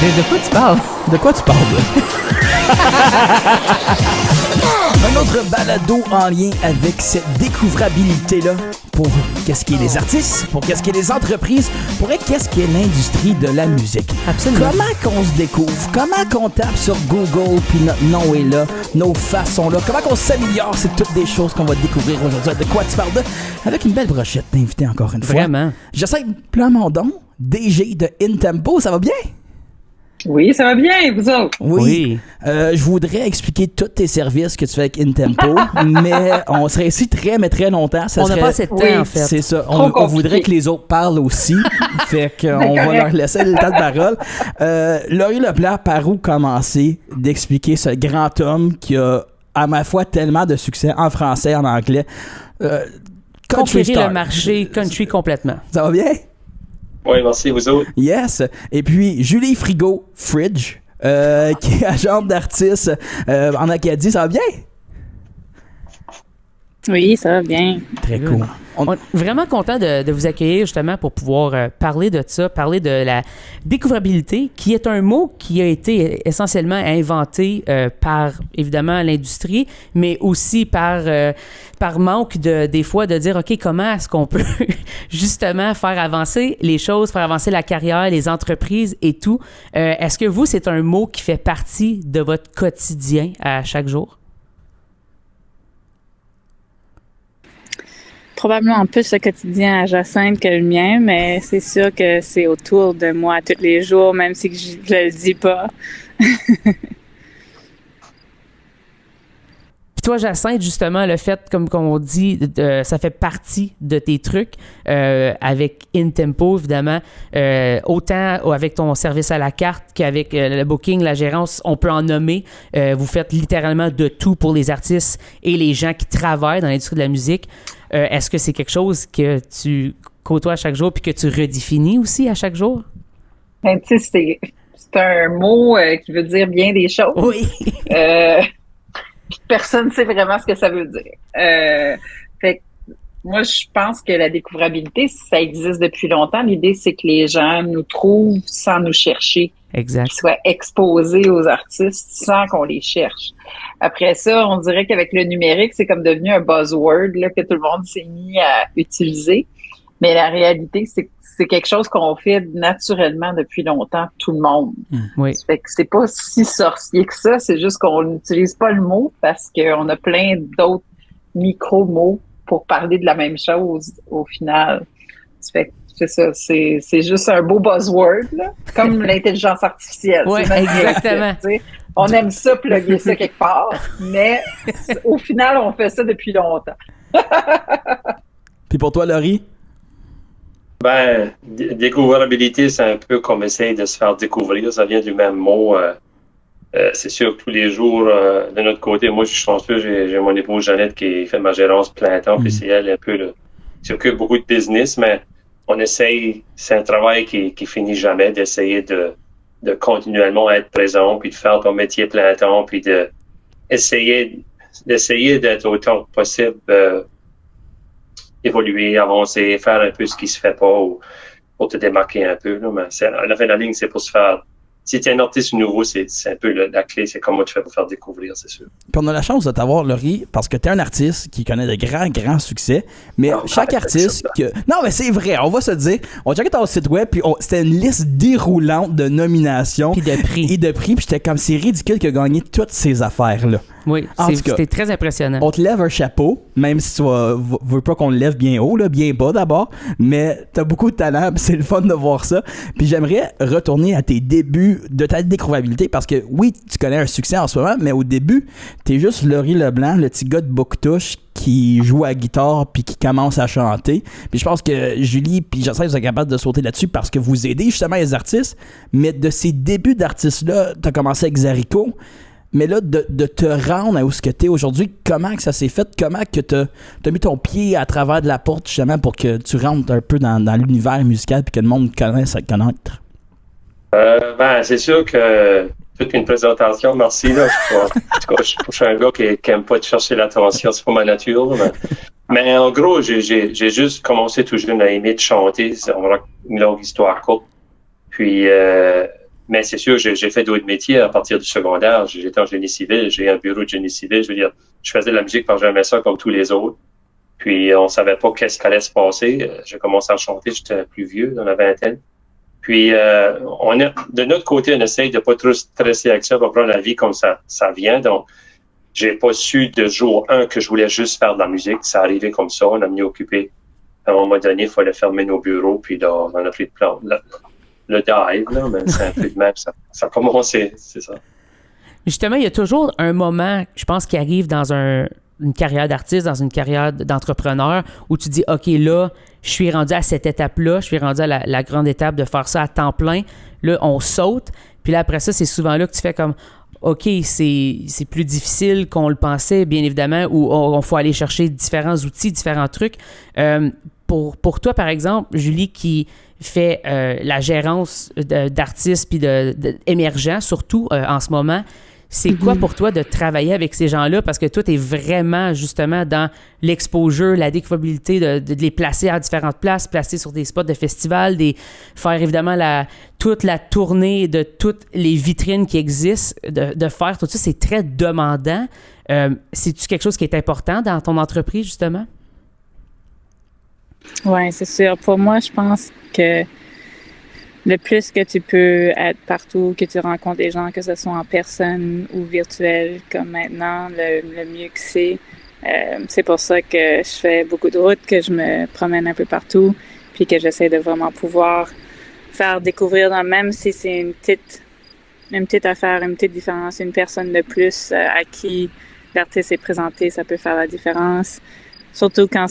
De quoi tu parles? De quoi tu parles? Un autre balado en lien avec cette découvrabilité-là pour qu'est-ce qui est les artistes, pour qu'est-ce qui est les entreprises, pour qu'est-ce qui est l'industrie de la musique. Absolument. Comment qu'on se découvre? Comment qu'on tape sur Google puis notre nom est là, nos faces sont là? Comment qu'on s'améliore? C'est toutes des choses qu'on va découvrir aujourd'hui. De quoi tu parles? Avec une belle brochette d'invités encore une fois. Vraiment. J'essaie Plamondon, DG de InTempo. Ça va bien? Oui, ça va bien, vous autres? Oui. Je voudrais expliquer tous tes services que tu fais avec InTempo, mais on serait ici très longtemps. On n'a pas assez de temps, en fait. C'est ça. On voudrait que les autres parlent aussi. Fait qu'on va leur laisser le temps de parole. Laurie Leplat, par où commencer d'expliquer ce grand homme qui a, à ma foi, tellement de succès en français, en anglais. Conquérir le marché country complètement. Ça va bien? Oui, merci, vous autres. Yes. Et puis, Julie Frigo, Fridge, qui est agente d'artiste en Acadie. Ça va bien? Oui, ça va bien. Très cool. On est vraiment content de vous accueillir justement pour pouvoir parler de ça, parler de la découvrabilité, qui est un mot qui a été essentiellement inventé par, évidemment, l'industrie, mais aussi par manque des fois de dire, OK, comment est-ce qu'on peut justement faire avancer les choses, faire avancer la carrière, les entreprises et tout. Est-ce que vous, c'est un mot qui fait partie de votre quotidien à chaque jour? Probablement plus le quotidien à Jacinthe que le mien, mais c'est sûr que c'est autour de moi tous les jours, même si je le dis pas. Puis toi, Jacinthe, justement, le fait, comme on dit, ça fait partie de tes trucs avec InTempo, évidemment, autant avec ton service à la carte qu'avec le booking, la gérance, on peut en nommer. Vous faites littéralement de tout pour les artistes et les gens qui travaillent dans l'industrie de la musique. Est-ce que c'est quelque chose que tu côtoies à chaque jour puis que tu redéfinis aussi à chaque jour? Ben, tu sais, c'est un mot qui veut dire bien des choses. Oui. Personne ne sait vraiment ce que ça veut dire. Fait que moi, je pense que la découvrabilité, ça existe depuis longtemps. L'idée, c'est que les gens nous trouvent sans nous chercher. Exact. Qu'ils soient exposés aux artistes sans qu'on les cherche. Après ça, on dirait qu'avec le numérique, c'est comme devenu un buzzword là, que tout le monde s'est mis à utiliser. Mais la réalité, c'est quelque chose qu'on fait naturellement depuis longtemps, tout le monde. Oui. Fait que c'est pas si sorcier que ça, c'est juste qu'on n'utilise pas le mot parce qu'on a plein d'autres micro-mots pour parler de la même chose au final. Fait que c'est ça, c'est juste un beau buzzword, là, comme l'intelligence artificielle. Oui, exactement. On aime ça, plugger ça quelque part, mais au final, on fait ça depuis longtemps. Puis pour toi, Laurie? Ben, découvrabilité, c'est un peu comme essayer de se faire découvrir. Ça vient du même mot. C'est sûr que tous les jours, de notre côté, moi, je suis chanceux, j'ai mon épouse Jeannette qui fait ma gérance plein temps, puis c'est elle un peu qui s'occupe beaucoup de business, mais on essaye, c'est un travail qui finit jamais, d'essayer de continuellement être présent, puis de faire ton métier plein temps, puis d'essayer d'être autant que possible, évoluer, avancer, faire un peu ce qui se fait pas ou pour te démarquer un peu. Là, mais à la fin de la ligne, c'est pour se faire. Si tu es un artiste nouveau, c'est un peu la clé, c'est comment tu fais pour faire découvrir, c'est sûr. Puis on a la chance de t'avoir, Laurie, parce que tu es un artiste qui connaît de grands succès, mais chaque artiste que... Non, mais c'est vrai, on va se dire, on checkait ton site web, puis c'était une liste déroulante de nominations. Puis de prix. Et de prix, puis j'étais comme, c'est ridicule qu'il a gagné toutes ces affaires-là. Oui, c'était très impressionnant. On te lève un chapeau, même si tu veux pas qu'on le lève bien haut, là, bien bas d'abord, mais t'as beaucoup de talent, pis c'est le fun de voir ça. Puis j'aimerais retourner à tes débuts de ta découvrabilité, parce que oui, tu connais un succès en ce moment, mais au début, t'es juste Laurie Leblanc, le petit gars de Bouctouche qui joue à la guitare puis qui commence à chanter. Puis je pense que Julie puis Jacinthe, vous êtes capables de sauter là-dessus parce que vous aidez justement les artistes, mais de ces débuts d'artistes-là, t'as commencé avec Zarico. Mais là, de te rendre à où ce que t'es aujourd'hui, comment que ça s'est fait? Comment que t'as mis ton pied à travers de la porte, justement, pour que tu rentres un peu dans l'univers musical et que le monde connaisse à te connaître? Ben, c'est sûr que toute une présentation, merci. Là. Je suis un gars qui aime pas de chercher l'attention, c'est pas ma nature. Mais en gros, j'ai juste commencé tout jeune à aimer de chanter. C'est une longue histoire courte. Puis, Mais c'est sûr, j'ai fait d'autres métiers à partir du secondaire. J'étais en génie civil, j'ai un bureau de génie civil. Je veux dire, je faisais de la musique parce que j'aimais ça comme tous les autres. Puis, on savait pas qu'est-ce qui allait se passer. J'ai commencé à chanter, j'étais plus vieux, dans la vingtaine. Puis, de notre côté, on essaye de pas trop stresser avec ça, pour prendre la vie comme ça vient. Donc, j'ai pas su de jour 1 que je voulais juste faire de la musique. Ça arrivait comme ça, on a mis occupé. À un moment donné, il fallait fermer nos bureaux, puis là, on a pris de plan. Le dive, là, mais c'est un peu de même. Ça a commencé, c'est ça. Justement, il y a toujours un moment, je pense, qui arrive dans une carrière d'artiste, dans une carrière d'entrepreneur, où tu dis, OK, là, je suis rendu à cette étape-là, je suis rendu à la grande étape de faire ça à temps plein. Là, on saute. Puis là, après ça, c'est souvent là que tu fais comme, OK, c'est plus difficile qu'on le pensait, bien évidemment, où on faut aller chercher différents outils, différents trucs. Pour toi, par exemple, Julie, qui fait la gérance d'artistes puis d'émergents, surtout en ce moment, c'est quoi pour toi de travailler avec ces gens-là? Parce que toi, tu es vraiment justement dans l'exposure, la découvrabilité, de les placer à différentes places, placer sur des spots de festivals, faire évidemment toute la tournée de toutes les vitrines qui existent, de faire tout ça. C'est très demandant. C'est-tu quelque chose qui est important dans ton entreprise, justement? Oui, c'est sûr. Pour moi, je pense que le plus que tu peux être partout, que tu rencontres des gens, que ce soit en personne ou virtuel, comme maintenant, le mieux que c'est. C'est pour ça que je fais beaucoup de routes, que je me promène un peu partout, puis que j'essaie de vraiment pouvoir faire découvrir, même si c'est une petite affaire, une petite différence, une personne de plus à qui l'artiste est présenté, ça peut faire la différence. Surtout quand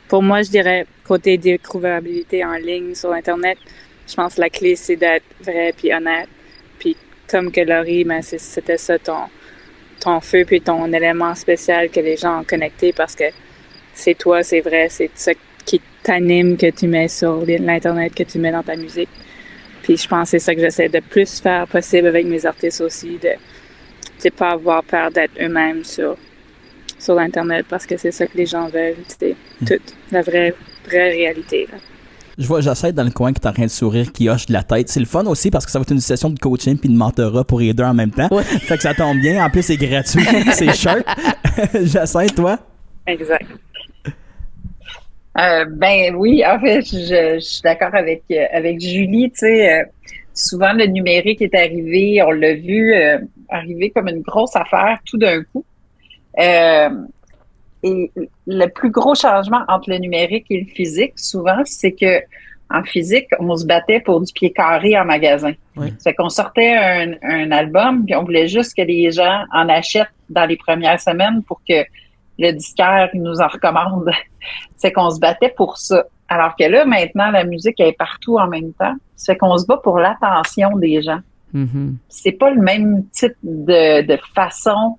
pour moi, je dirais, côté découvrabilité en ligne sur Internet, je pense que la clé, c'est d'être vrai puis honnête. Puis comme que Laurie, c'était ça ton feu puis ton élément spécial que les gens ont connecté parce que c'est toi, c'est vrai, c'est ça qui t'anime, que tu mets sur l'Internet, que tu mets dans ta musique. Puis je pense que c'est ça que j'essaie de plus faire possible avec mes artistes aussi, de pas avoir peur d'être eux-mêmes sur l'Internet parce que c'est ça que les gens veulent, c'est toute la vraie réalité, là. Je vois Jacinthe dans le coin qui est en train de sourire, qui hoche de la tête. C'est le fun aussi parce que ça va être une session de coaching puis de mentorat pour les deux en même temps. Ouais. Fait que ça tombe bien. En plus, c'est gratuit. C'est sharp. Jacinthe, toi? Exact. Ben oui, en fait, je suis d'accord avec Julie. Tu sais, souvent le numérique est arrivé, on l'a vu arriver comme une grosse affaire tout d'un coup. Et le plus gros changement entre le numérique et le physique, souvent, c'est que en physique, on se battait pour du pied carré en magasin. Oui. Ça fait qu'on sortait un album, puis on voulait juste que les gens en achètent dans les premières semaines pour que le disquaire nous en recommande. C'est qu'on se battait pour ça. Alors que là, maintenant, la musique elle est partout en même temps. Ça fait qu'on se bat pour l'attention des gens. Mm-hmm. C'est pas le même type de façon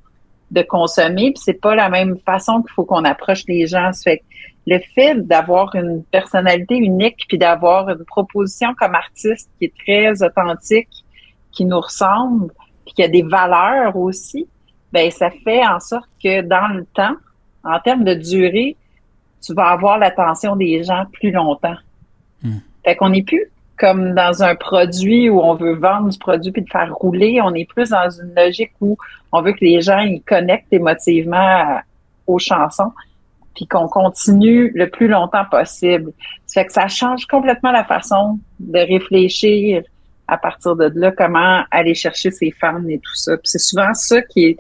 de consommer, puis c'est pas la même façon qu'il faut qu'on approche les gens. Ça fait que le fait d'avoir une personnalité unique puis d'avoir une proposition comme artiste qui est très authentique, qui nous ressemble, puis qui a des valeurs aussi, ben ça fait en sorte que dans le temps, en termes de durée, tu vas avoir l'attention des gens plus longtemps. Fait qu'on n'est plus comme dans un produit où on veut vendre du produit puis le faire rouler. On est plus dans une logique où on veut que les gens ils connectent émotivement aux chansons puis qu'on continue le plus longtemps possible. Ça fait que ça change complètement la façon de réfléchir à partir de là, comment aller chercher ses fans et tout ça. Puis c'est souvent ça qui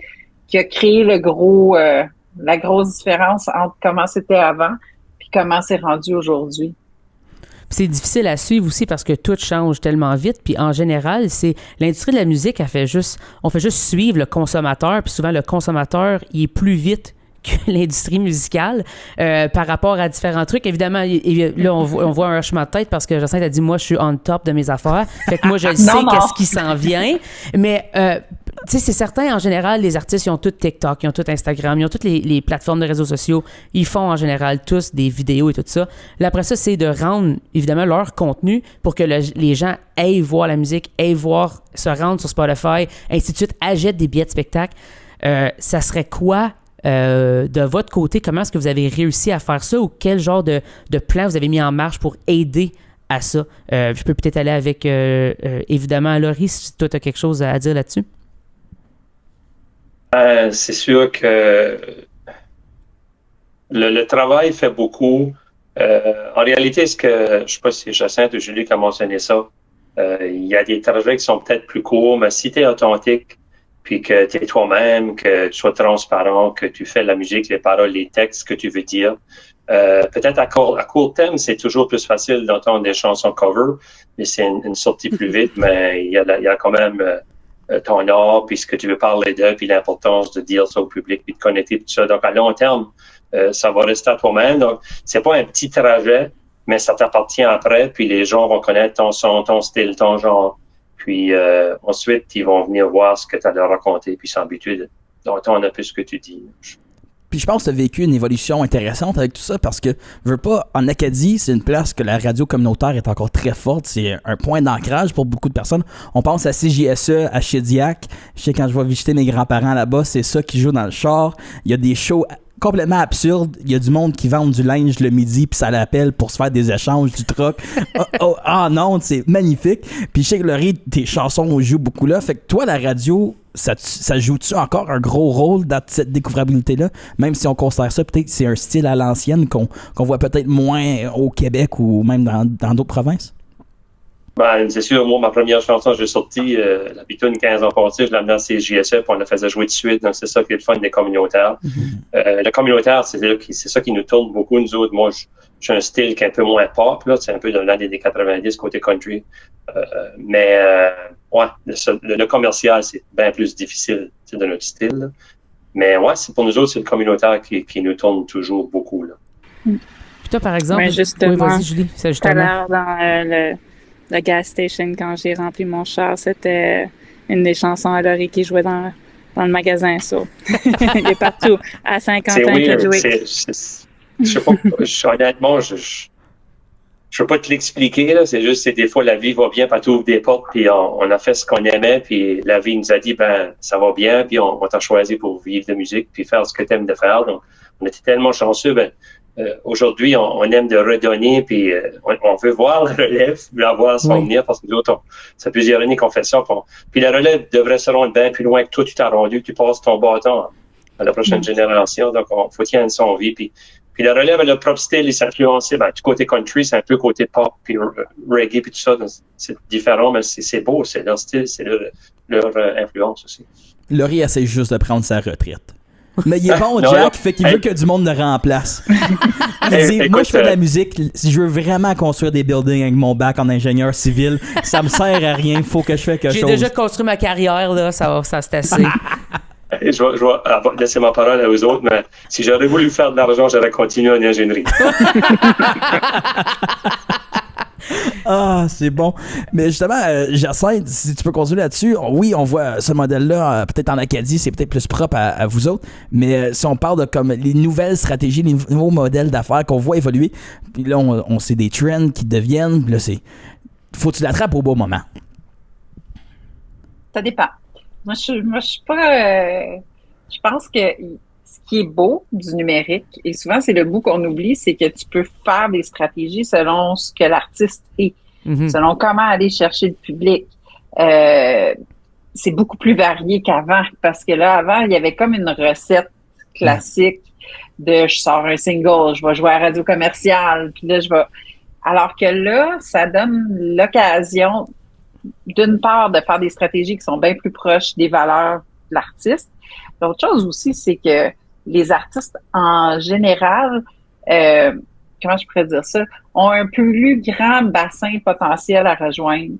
a créé la grosse différence entre comment c'était avant puis comment c'est rendu aujourd'hui. C'est difficile à suivre aussi parce que tout change tellement vite. Puis en général, c'est l'industrie de la musique, on fait juste suivre le consommateur. Puis souvent, le consommateur, il est plus vite que l'industrie musicale par rapport à différents trucs. Évidemment, là, on voit un hochement de tête parce que Jacinthe a dit, moi, je suis on top de mes affaires. Fait que moi, je sais qu'est-ce qui s'en vient. Mais tu sais, c'est certain, en général, les artistes, ils ont tout TikTok, ils ont tout Instagram, ils ont toutes les plateformes de réseaux sociaux. Ils font, en général, tous des vidéos et tout ça. Là, après ça, c'est de rendre, évidemment, leur contenu pour que les gens aillent voir la musique, aillent se rendre sur Spotify, ainsi de suite, achètent des billets de spectacle. Ça serait quoi, de votre côté, comment est-ce que vous avez réussi à faire ça ou quel genre de plan vous avez mis en marche pour aider à ça. Je peux peut-être aller avec, évidemment, Laurie, si toi, tu as quelque chose à dire là-dessus. C'est sûr que le travail fait beaucoup. En réalité, je ne sais pas si Jacinthe ou Julie qui a mentionné ça, il y a des trajets qui sont peut-être plus courts, mais si tu es authentique, puis que tu es toi-même, que tu sois transparent, que tu fais la musique, les paroles, les textes que tu veux dire, peut-être à court terme, c'est toujours plus facile d'entendre des chansons cover, mais c'est une sortie plus vite, mais il y a quand même ton art, puis ce que tu veux parler d'eux, puis l'importance de dire ça au public, puis de connecter tout ça. Donc, à long terme, ça va rester à toi-même. Donc, c'est pas un petit trajet, mais ça t'appartient après, puis les gens vont connaître ton son, ton style, ton genre. Puis ensuite, ils vont venir voir ce que tu as à raconter, puis s'habituer d'entendre un peu ce que tu dis. Puis je pense que tu as vécu une évolution intéressante avec tout ça parce que, veux pas, en Acadie, c'est une place que la radio communautaire est encore très forte. C'est un point d'ancrage pour beaucoup de personnes. On pense à CJSE, à Shediac. Je sais, quand je vais visiter mes grands-parents là-bas, c'est ça qui joue dans le char. Il y a des shows complètement absurdes. Il y a du monde qui vend du linge le midi puis ça l'appelle pour se faire des échanges, du troc. Non, c'est magnifique. Puis je sais que Laurie, tes chansons jouent beaucoup là. Fait que toi, la radio, ça joue-tu encore un gros rôle dans cette découvrabilité-là? Même si on considère ça, peut-être que c'est un style à l'ancienne qu'on voit peut-être moins au Québec ou même dans d'autres provinces? Ben, c'est sûr, moi, ma première chanson, j'ai sorti la bitoune 15 ans passés, je l'ai amenée à CJSE, puis on la faisait jouer de suite. Donc, c'est ça qui est le fun des communautaires. Le communautaire, c'est ça qui nous tourne beaucoup, nous autres. Moi, j'ai un style qui est un peu moins pop, là. C'est un peu dans l'année des 90, côté country. Ouais, le commercial, c'est bien plus difficile de notre style. Là. Mais ouais, pour nous autres, c'est le communautaire qui nous tourne toujours beaucoup. Là. Puis toi, par exemple, justement, oui, vas-y, Julie, c'est tout à justement. l'heure, dans le gas station, quand j'ai rempli mon char, c'était une des chansons à Laurie qui jouait dans le magasin. So. Il est partout. À Saint-Quentin, c'est je sais pas, honnêtement, je peux pas te l'expliquer, là. C'est juste, des fois, la vie va bien, puis tu ouvres des portes, puis on a fait ce qu'on aimait, puis la vie nous a dit, ben, ça va bien, puis on t'a choisi pour vivre de musique, puis faire ce que t'aimes de faire. Donc, on était tellement chanceux, aujourd'hui, on aime de redonner, puis on veut voir la relève, la voir s'en venir, parce que d'autres, ça fait plusieurs années qu'on fait ça. Puis la relève devrait se rendre bien plus loin que toi, tu t'as rendu, tu passes ton bâton à la prochaine génération. Donc, faut tenir ça en vie. Puis la relève, elle a le propre style, il s'influencer. Du côté country, c'est un peu côté pop, puis reggae, puis tout ça. Donc, c'est différent, mais c'est beau, c'est leur style, c'est leur influence aussi. Laurie essaie juste de prendre sa retraite. Mais il est bon, Jack, fait qu'il veut que du monde le remplace. Il dit, moi, je fais de la musique, si je veux vraiment construire des buildings avec mon bac en ingénieur civil, ça me sert à rien, il faut que je fasse quelque chose. J'ai déjà construit ma carrière, là, ça c'est assez. Je vais laisser ma parole à eux autres, mais si j'aurais voulu faire de l'argent, j'aurais continué en ingénierie. Ah, c'est bon. Mais justement, Jacinthe, si tu peux continuer là-dessus, oui, on voit ce modèle-là, peut-être en Acadie, c'est peut-être plus propre à vous autres, mais si on parle de comme les nouvelles stratégies, les nouveaux modèles d'affaires qu'on voit évoluer, puis là, on sait des trends qui deviennent, puis là, faut que tu l'attrapes au bon moment. Ça dépend. Moi, je suis pas... je pense que ce qui est beau du numérique, et souvent c'est le bout qu'on oublie, c'est que tu peux faire des stratégies selon ce que l'artiste est, selon comment aller chercher le public. C'est beaucoup plus varié qu'avant, parce que là, avant, il y avait comme une recette classique de je sors un single, je vais jouer à la radio commerciale, puis là, je vais... Alors que là, ça donne l'occasion, d'une part, de faire des stratégies qui sont bien plus proches des valeurs de l'artiste. L'autre chose aussi, c'est que les artistes, en général, comment je pourrais dire ça, ont un plus grand bassin potentiel à rejoindre.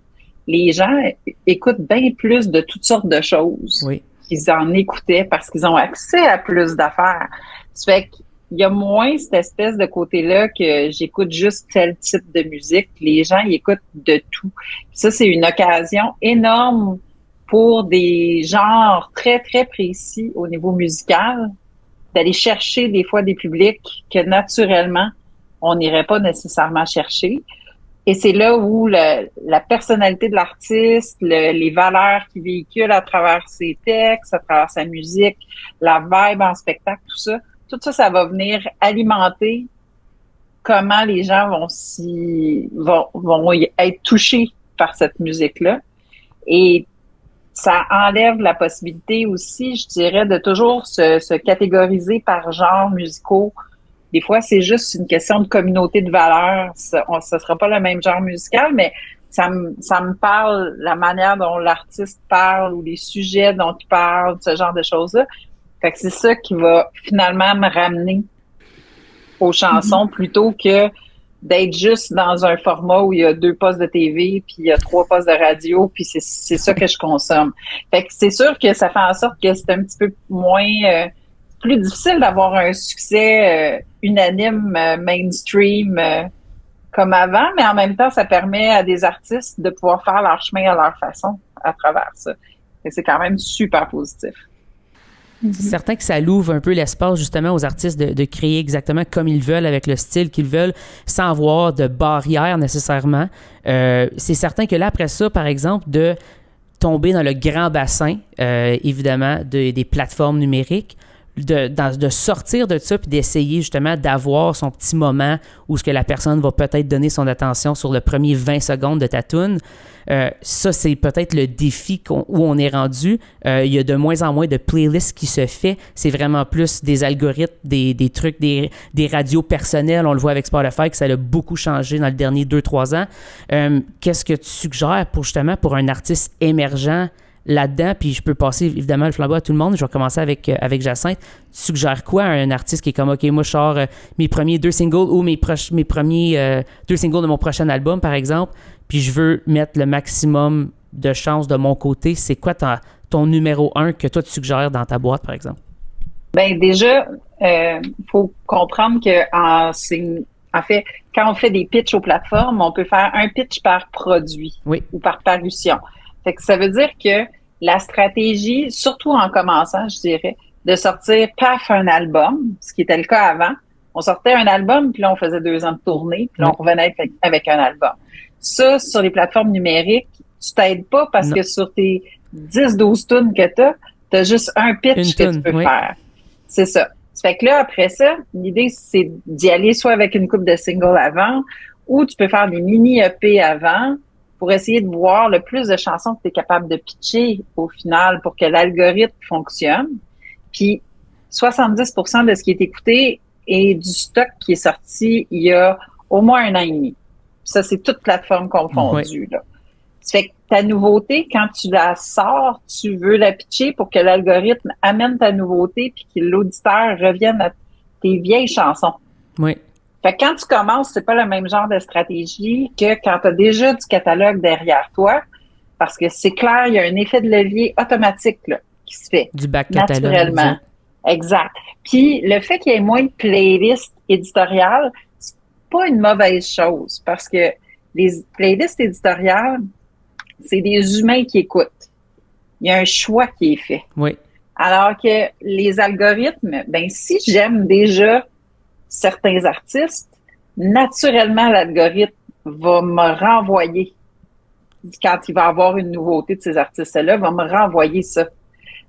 Les gens écoutent bien plus de toutes sortes de choses qu'ils en écoutaient parce qu'ils ont accès à plus d'affaires. Ça fait qu'il y a moins cette espèce de côté-là que j'écoute juste tel type de musique. Les gens, ils écoutent de tout. Puis ça, c'est une occasion énorme pour des genres très, très précis au niveau musical, d'aller chercher des fois des publics que naturellement, on n'irait pas nécessairement chercher. Et c'est là où la personnalité de l'artiste, les valeurs qu'il véhicule à travers ses textes, à travers sa musique, la vibe en spectacle, tout ça, ça va venir alimenter comment les gens vont y être touchés par cette musique-là. Et ça enlève la possibilité aussi, je dirais, de toujours se catégoriser par genres musicaux. Des fois, c'est juste une question de communauté de valeurs. Ce sera pas le même genre musical, mais ça me parle, la manière dont l'artiste parle ou les sujets dont il parle, ce genre de choses-là. Fait que c'est ça qui va finalement me ramener aux chansons plutôt que d'être juste dans un format où il y a 2 postes de TV, puis il y a 3 postes de radio, puis c'est ça que je consomme. Fait que c'est sûr que ça fait en sorte que c'est un petit peu moins plus difficile d'avoir un succès unanime, mainstream comme avant, mais en même temps, ça permet à des artistes de pouvoir faire leur chemin à leur façon à travers ça. Et c'est quand même super positif. C'est certain que ça l'ouvre un peu l'espace justement aux artistes de créer exactement comme ils veulent, avec le style qu'ils veulent, sans avoir de barrière nécessairement. C'est certain que là, après ça, par exemple, de tomber dans le grand bassin, évidemment, des plateformes numériques, de sortir de ça puis d'essayer justement d'avoir son petit moment où ce que la personne va peut-être donner son attention sur le premier 20 secondes de ta toune. Ça, c'est peut-être le défi où on est rendu. Il y a de moins en moins de playlists qui se fait. C'est vraiment plus des algorithmes, des trucs, des radios personnelles. On le voit avec Spotify que ça a beaucoup changé dans les derniers 2-3 ans. Qu'est-ce que tu suggères pour un artiste émergent là-dedans? Puis je peux passer évidemment le flambeau à tout le monde. Je vais commencer avec Jacinthe. Tu suggères quoi à un artiste qui est comme, OK, moi je sors mes premiers 2 singles ou mes premiers 2 singles de mon prochain album, par exemple, puis je veux mettre le maximum de chances de mon côté. C'est quoi ton numéro 1 que toi tu suggères dans ta boîte, par exemple? Ben déjà, faut comprendre que en fait, quand on fait des pitchs aux plateformes, on peut faire un pitch par produit ou par parution. Fait que ça veut dire que la stratégie, surtout en commençant, je dirais, de sortir un album, ce qui était le cas avant. On sortait un album, puis là, on faisait 2 ans de tournée, puis là, on revenait avec un album. Ça, sur les plateformes numériques, tu t'aides pas parce que sur tes 10-12 tunes que t'as juste un pitch que tu peux faire. C'est ça. Ça fait que là, après ça, l'idée, c'est d'y aller soit avec une couple de singles avant, ou tu peux faire des mini EP avant, pour essayer de voir le plus de chansons que tu es capable de pitcher au final pour que l'algorithme fonctionne. Puis 70% de ce qui est écouté est du stock qui est sorti il y a au moins 1 an et demi. Ça, c'est toute plateforme confondue. Là. Ça fait que ta nouveauté, quand tu la sors, tu veux la pitcher pour que l'algorithme amène ta nouveauté puis que l'auditeur revienne à tes vieilles chansons. Oui. Fait que quand tu commences, c'est pas le même genre de stratégie que quand tu as déjà du catalogue derrière toi, parce que c'est clair, il y a un effet de levier automatique là, qui se fait. Du back catalogue. Naturellement. Exact. Puis le fait qu'il y ait moins de playlists éditoriales, c'est pas une mauvaise chose, parce que les playlists éditoriales, c'est des humains qui écoutent. Il y a un choix qui est fait. Oui. Alors que les algorithmes, ben si j'aime déjà certains artistes, naturellement, l'algorithme va me renvoyer, quand il va avoir une nouveauté de ces artistes-là, va me renvoyer ça.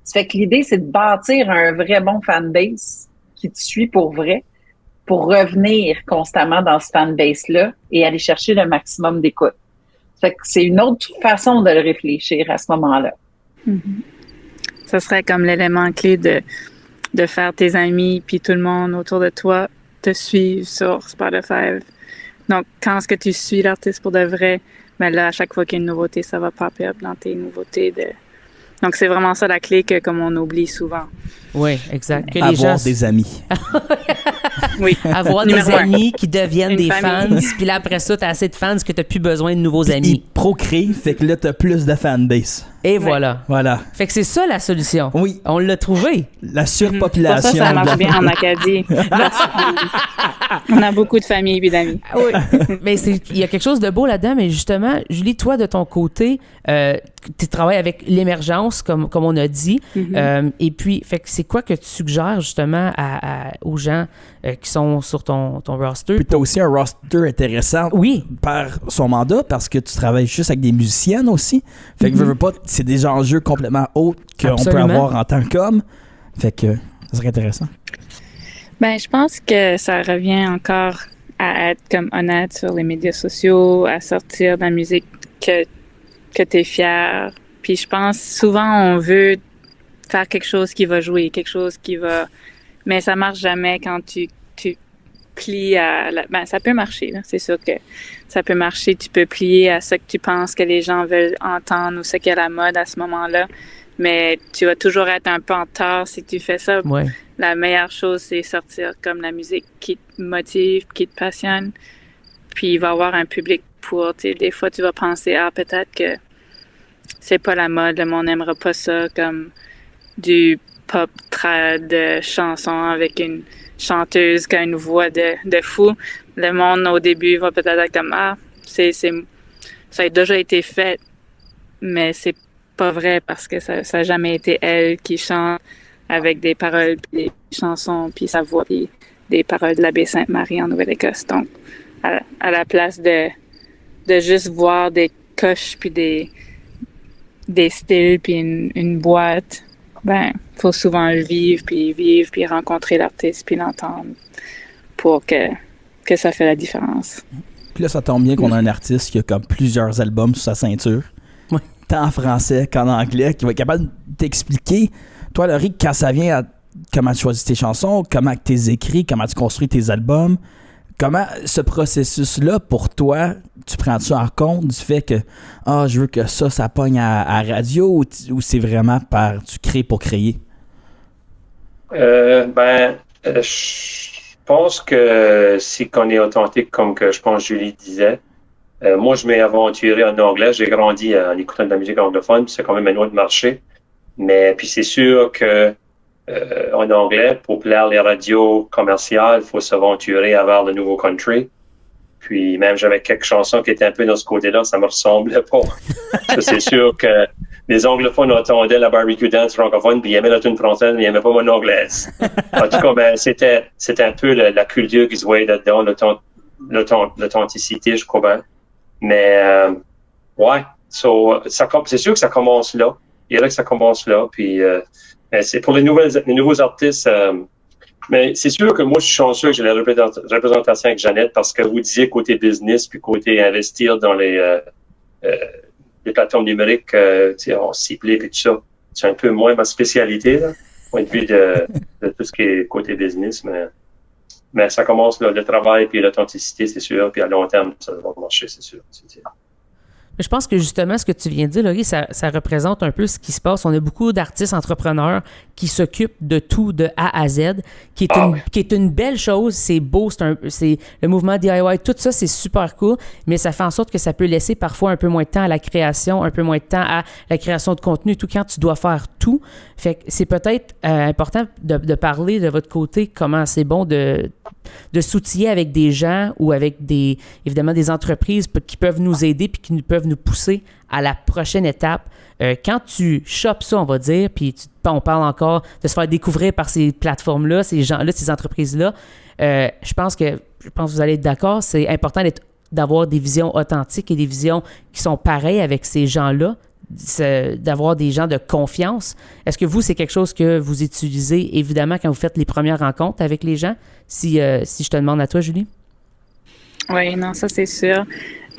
Ça fait que l'idée, c'est de bâtir un vrai bon fanbase qui te suit pour vrai, pour revenir constamment dans ce fanbase-là et aller chercher le maximum d'écoute. Ça fait que c'est une autre façon de le réfléchir à ce moment-là. Mm-hmm. Ce serait comme l'élément clé de faire tes amis puis tout le monde autour de toi te suivre sur Spotify. Donc, quand est-ce que tu suis l'artiste pour de vrai, ben là, à chaque fois qu'il y a une nouveauté, ça va popper up dans tes nouveautés. Donc, c'est vraiment ça la clé que comme on oublie souvent. Oui, exact. Que avoir des amis. Oui. Avoir des amis qui deviennent des fans. Puis là, après ça, t'as assez de fans que t'as plus besoin de nouveaux amis. Ils procréent, fait que là, t'as plus de fanbase. Et voilà. Voilà. Fait que c'est ça la solution. Oui. On l'a trouvé. La surpopulation. Pour ça marche bien en Acadie. On a beaucoup de familles et d'amis. Oui. Mais il y a quelque chose de beau là-dedans, mais justement, Julie, toi, de ton côté, tu travailles avec l'émergence, comme on a dit. Mm-hmm. Et puis, fait que c'est quoi que tu suggères justement aux gens qui sont sur ton roster? Puis tu as aussi un roster intéressant par son mandat, parce que tu travailles juste avec des musiciennes aussi. Fait que veux pas, c'est des enjeux complètement autres qu'on peut avoir en tant qu'homme. Fait que ça serait intéressant. Ben, je pense que ça revient encore à être comme honnête sur les médias sociaux, à sortir de la musique que tu es fier. Puis je pense souvent on veut faire quelque chose qui va jouer, quelque chose qui va... Mais ça marche jamais quand tu plies à... ça peut marcher, là. C'est sûr que ça peut marcher. Tu peux plier à ce que tu penses que les gens veulent entendre ou ce qui est la mode à ce moment-là. Mais tu vas toujours être un peu en retard si tu fais ça. Ouais. La meilleure chose, c'est sortir comme la musique qui te motive, qui te passionne. Puis il va y avoir un public pour... Tu sais, des fois, tu vas penser, peut-être que c'est pas la mode, le monde n'aimera pas ça, comme du pop trad chanson avec une chanteuse qui a une voix de fou. Le monde, au début, va peut-être être comme, ça a déjà été fait, mais c'est pas vrai parce que ça n'a jamais été elle qui chante avec des paroles, puis des chansons, puis sa voix, puis des paroles de l'abbé Sainte-Marie en Nouvelle-Écosse. Donc, à la place de juste voir des coches, puis des styles, puis une boîte, faut souvent le vivre, puis rencontrer l'artiste, puis l'entendre pour que ça fait la différence. Puis là, ça tombe bien qu'on a un artiste qui a comme plusieurs albums sur sa ceinture, tant en français qu'en anglais, qui va être capable de t'expliquer, toi, Laurie, quand ça vient à comment tu choisis tes chansons, comment tu les écris, comment tu construis tes albums, comment ce processus-là, pour toi, tu prends-tu en compte du fait que je veux que ça pogne à radio, ou c'est vraiment tu crées pour créer? Je pense que si qu'on est authentique, comme que je pense Julie disait, moi je m'ai aventuré en anglais, j'ai grandi en écoutant de la musique anglophone, puis c'est quand même un autre marché. Mais puis c'est sûr que en anglais, pour plaire les radios commerciales, il faut s'aventurer vers le nouveau country. Puis même j'avais quelques chansons qui étaient un peu dans ce côté-là, ça me ressemblait pas. C'est sûr que les anglophones entendaient la barbecue dance francophone, puis ils aimaient la tune française, mais ils aimaient pas mon anglaise. En tout cas, c'était un peu la culture qui se voyait là-dedans, l'authenticité, je crois bien. Mais c'est sûr que ça commence là. Il y a que ça commence là, puis c'est pour les nouveaux artistes. Mais c'est sûr que moi, je suis chanceux que j'ai la représentation avec Jeannette, parce que vous disiez côté business puis côté investir dans les plateformes numériques, en ciblé et tout ça. C'est un peu moins ma spécialité, là, point de vue de tout ce qui est côté business, mais ça commence là, le travail puis l'authenticité, c'est sûr, puis à long terme, ça va marcher, c'est sûr. Je pense que justement, ce que tu viens de dire, Laurie, ça représente un peu ce qui se passe. On a beaucoup d'artistes entrepreneurs qui s'occupent de tout de A à Z, qui est une belle chose. C'est beau, c'est le mouvement DIY, tout ça, c'est super cool, mais ça fait en sorte que ça peut laisser parfois un peu moins de temps à la création, un peu moins de temps à la création de contenu, tout quand tu dois faire tout. Fait que c'est peut-être important de parler de votre côté comment c'est bon de s'outiller avec des gens ou avec évidemment des entreprises qui peuvent nous aider puis qui peuvent nous pousser à la prochaine étape. Quand tu chopes ça, on va dire, puis on parle encore de se faire découvrir par ces plateformes-là, ces gens-là, ces entreprises-là, je pense que vous allez être d'accord, c'est important d'avoir des visions authentiques et des visions qui sont pareilles avec ces gens-là, d'avoir des gens de confiance. Est-ce que vous, c'est quelque chose que vous utilisez, évidemment, quand vous faites les premières rencontres avec les gens? Si je te demande à toi, Julie. Oui, non, ça, c'est sûr.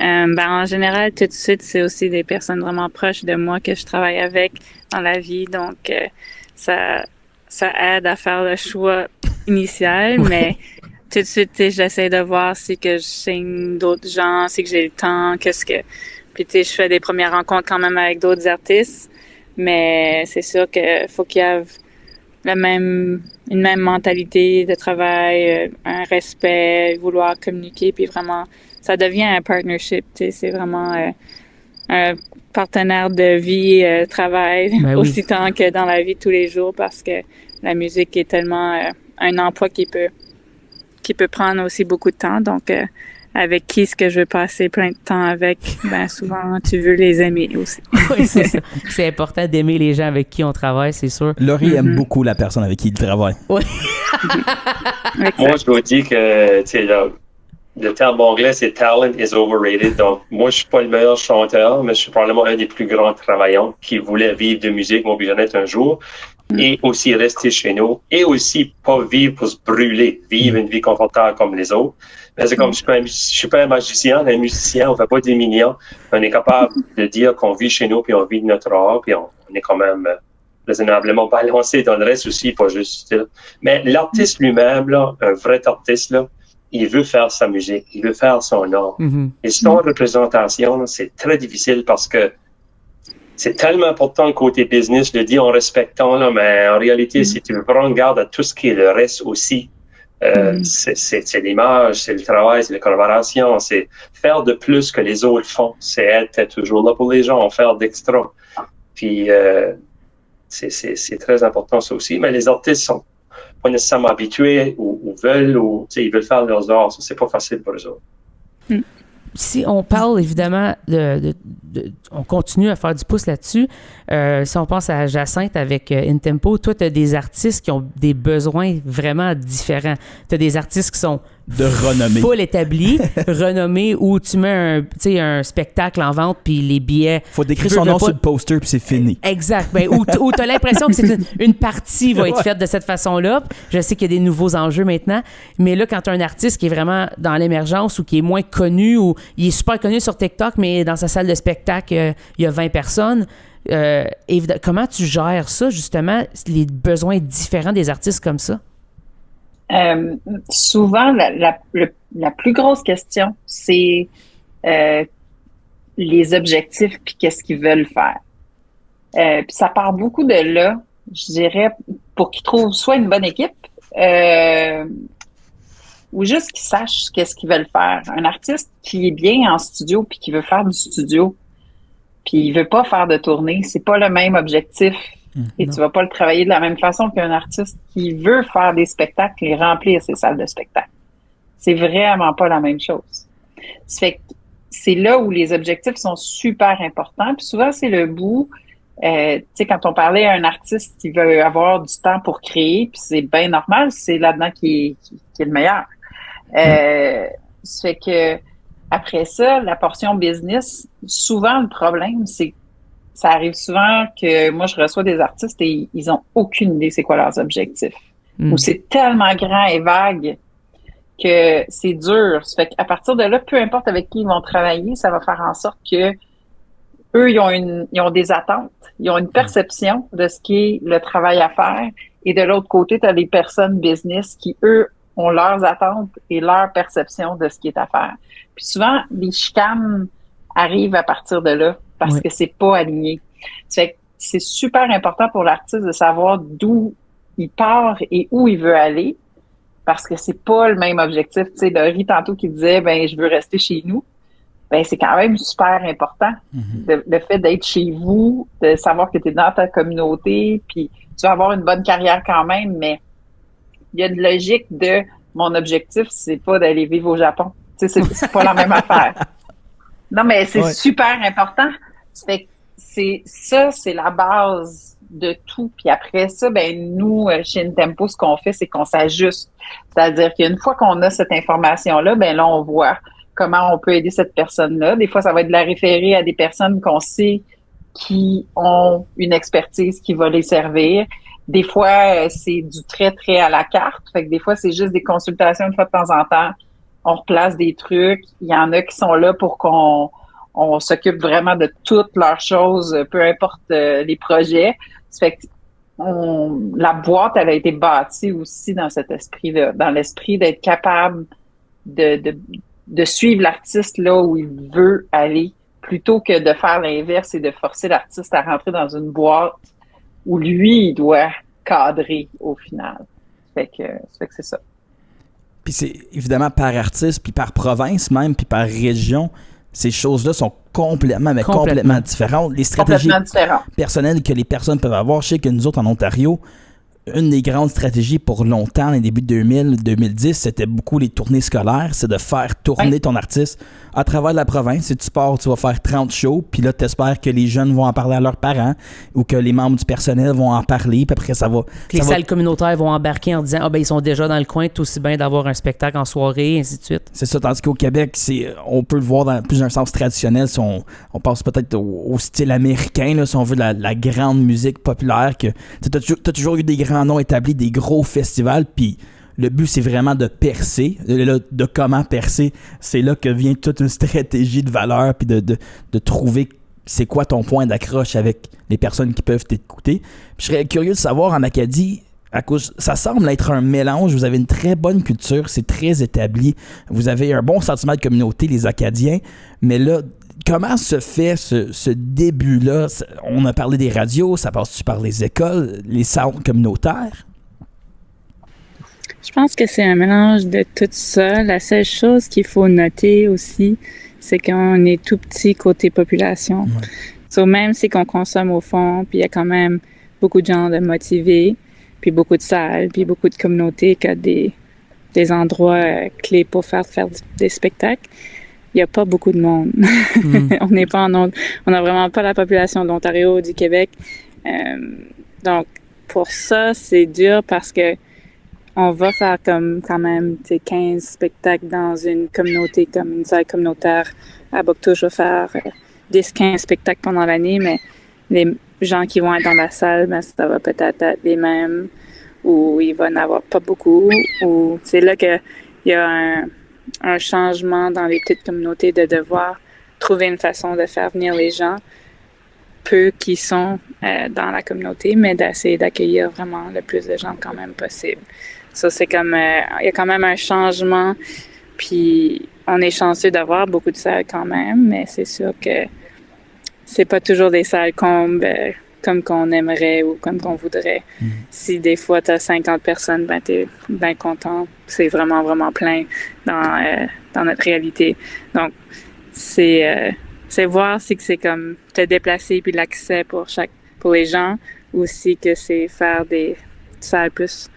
En général, tout de suite, c'est aussi des personnes vraiment proches de moi que je travaille avec dans la vie. Donc, ça aide à faire le choix initial, mais tout de suite, j'essaie de voir si que je signe d'autres gens, si que j'ai le temps, Puis, je fais des premières rencontres quand même avec d'autres artistes, mais c'est sûr qu'il faut qu'il y ait une même mentalité de travail, un respect, vouloir communiquer, puis vraiment, ça devient un partnership, c'est vraiment un partenaire de vie, travail, aussi tant que dans la vie de tous les jours, parce que la musique est tellement un emploi qui peut prendre aussi beaucoup de temps, donc avec qui est-ce que je veux passer plein de temps avec, souvent, tu veux les aimer aussi. Oui, c'est ça. C'est important d'aimer les gens avec qui on travaille, c'est sûr. Laurie aime beaucoup la personne avec qui il travaille. Oui. Moi, je dois dire que, le terme anglais, c'est « talent is overrated ». Donc, moi, je suis pas le meilleur chanteur, mais je suis probablement un des plus grands travailleurs qui voulait vivre de musique, moi, puis Jeannette, un jour, et aussi rester chez nous, et aussi pas vivre pour se brûler, vivre une vie confortable comme les autres. Mais c'est comme je suis pas un magicien, un musicien, on fait pas des millions. On est capable de dire qu'on vit chez nous, puis on vit de notre art, puis on est quand même raisonnablement balancé dans le reste aussi, pas juste. Mais l'artiste lui-même, là, un vrai artiste, là, il veut faire sa musique, il veut faire son art. Et son représentation, là, c'est très difficile parce que c'est tellement important le côté business, je le dis en respectant, là, mais en réalité, si tu veux prendre garde à tout ce qui est le reste aussi, c'est l'image, c'est le travail, c'est la collaboration, c'est faire de plus que les autres font, c'est être toujours là pour les gens, faire d'extra. Puis c'est très important ça aussi, mais les artistes sont pas nécessairement habitués ou veulent, ou ils veulent faire leurs arts, ça c'est pas facile pour eux autres. Si on parle évidemment on continue à faire du pouce là-dessus, si on pense à Jacinthe avec InTempo, toi tu as des artistes qui ont des besoins vraiment différents. Tu as des artistes qui sont de renommée, full établis, renommés, où tu mets un spectacle en vente puis les billets. Faut décrire son nom sur le poster puis c'est fini. Exact. Ben, où tu as l'impression que c'est une partie va être faite de cette façon-là. Je sais qu'il y a des nouveaux enjeux maintenant, mais là, quand tu as un artiste qui est vraiment dans l'émergence ou qui est moins connu, ou il est super connu sur TikTok, mais dans sa salle de spectacle, il y a 20 personnes. Comment tu gères ça, justement, les besoins différents des artistes comme ça? Souvent, la plus grosse question, c'est les objectifs puis qu'est-ce qu'ils veulent faire. Puis ça part beaucoup de là, je dirais, pour qu'ils trouvent soit une bonne équipe ou juste qu'ils sachent qu'est-ce qu'ils veulent faire. Un artiste qui est bien en studio puis qui veut faire du studio puis il veut pas faire de tournée, c'est pas le même objectif. Et tu vas pas le travailler de la même façon qu'un artiste qui veut faire des spectacles et remplir ses salles de spectacle. C'est vraiment pas la même chose. Ça fait que c'est là où les objectifs sont super importants. Puis souvent, c'est le bout. Tu sais, quand on parlait à un artiste qui veut avoir du temps pour créer, puis c'est bien normal, c'est là-dedans qui est le meilleur. Ça fait que après ça, la portion business, souvent le problème, c'est ça arrive souvent que moi, je reçois des artistes et ils ont aucune idée c'est quoi leurs objectifs. Ou c'est tellement grand et vague que c'est dur. Ça fait qu'à partir de là, peu importe avec qui ils vont travailler, ça va faire en sorte que eux, ils ont des attentes. Ils ont une perception de ce qui est le travail à faire. Et de l'autre côté, tu as les personnes business qui, eux, ont leurs attentes et leur perception de ce qui est à faire. Puis souvent, les chicanes arrivent à partir de là. Parce que c'est pas aligné. C'est super important pour l'artiste de savoir d'où il part et où il veut aller, parce que c'est pas le même objectif. Tu sais, Dory tantôt qui disait, je veux rester chez nous. C'est quand même super important. Le fait d'être chez vous, de savoir que tu es dans ta communauté, puis tu vas avoir une bonne carrière quand même, mais il y a une logique de mon objectif, c'est pas d'aller vivre au Japon. Tu sais, c'est pas la même affaire. Non, mais c'est super important. C'est la base de tout. Puis après ça, nous, chez InTempo, ce qu'on fait, c'est qu'on s'ajuste. C'est-à-dire qu'une fois qu'on a cette information-là, là, on voit comment on peut aider cette personne-là. Des fois, ça va être de la référer à des personnes qu'on sait qui ont une expertise qui va les servir. Des fois, c'est du très, très à la carte. Fait que des fois, c'est juste des consultations une fois de temps en temps. On replace des trucs. Il y en a qui sont là pour qu'on s'occupe vraiment de toutes leurs choses, peu importe les projets. Ça fait que la boîte, elle a été bâtie aussi dans cet esprit-là, dans l'esprit d'être capable de suivre l'artiste là où il veut aller, plutôt que de faire l'inverse et de forcer l'artiste à rentrer dans une boîte où lui, il doit cadrer au final. Ça fait que c'est ça. Puis c'est évidemment par artiste, puis par province même, puis par région, ces choses-là sont complètement différentes. Les stratégies personnelles que les personnes peuvent avoir, je sais que nous autres en Ontario, une des grandes stratégies pour longtemps, dans les débuts de 2000-2010, c'était beaucoup les tournées scolaires. C'est de faire tourner ton artiste à travers la province. Si tu pars, tu vas faire 30 shows, puis là, tu espères que les jeunes vont en parler à leurs parents ou que les membres du personnel vont en parler, puis après, ça va... Les salles communautaires vont embarquer en disant « ils sont déjà dans le coin, tout aussi bien d'avoir un spectacle en soirée, et ainsi de suite. » C'est ça, tandis qu'au Québec, on peut le voir dans plus un sens traditionnel. Si on passe peut-être au style américain, là, si on veut la grande musique populaire, que tu as toujours eu des grands noms établis, des gros festivals, puis le but, c'est vraiment de percer. De comment percer, c'est là que vient toute une stratégie de valeur, puis de trouver c'est quoi ton point d'accroche avec les personnes qui peuvent t'écouter. Puis je serais curieux de savoir, en Acadie, à cause, ça semble être un mélange. Vous avez une très bonne culture, c'est très établi. Vous avez un bon sentiment de communauté, les Acadiens. Mais là, comment se fait ce début-là? On a parlé des radios, ça passe-tu par les écoles, les centres communautaires? Je pense que c'est un mélange de tout ça. La seule chose qu'il faut noter aussi, c'est qu'on est tout petit côté population. Ouais. So, même si qu'on consomme au fond, puis il y a quand même beaucoup de gens de motivés, puis beaucoup de salles, puis beaucoup de communautés qui ont des endroits clés pour faire des spectacles, il n'y a pas beaucoup de monde. On n'est pas on n'a vraiment pas la population de l'Ontario, du Québec. Donc, pour ça, c'est dur parce que on va faire comme quand même 15 spectacles dans une communauté, comme une salle communautaire. À Bouctouche, je vais faire 10-15 spectacles pendant l'année, mais les gens qui vont être dans la salle, ben, ça va peut-être être les mêmes, ou il va en avoir pas beaucoup. Ou c'est là qu'il y a un changement dans les petites communautés de devoir trouver une façon de faire venir les gens, peu qui sont dans la communauté, mais d'essayer d'accueillir vraiment le plus de gens quand même possible. Ça, c'est comme, il y a quand même un changement, puis on est chanceux d'avoir beaucoup de salles quand même, mais c'est sûr que c'est pas toujours des salles comme qu'on aimerait ou comme qu'on voudrait. Si des fois tu as 50 personnes, ben t'es bien content. C'est vraiment, vraiment plein dans notre réalité. Donc, c'est voir si que c'est comme te déplacer puis l'accès pour les gens, ou si que c'est faire des salles plus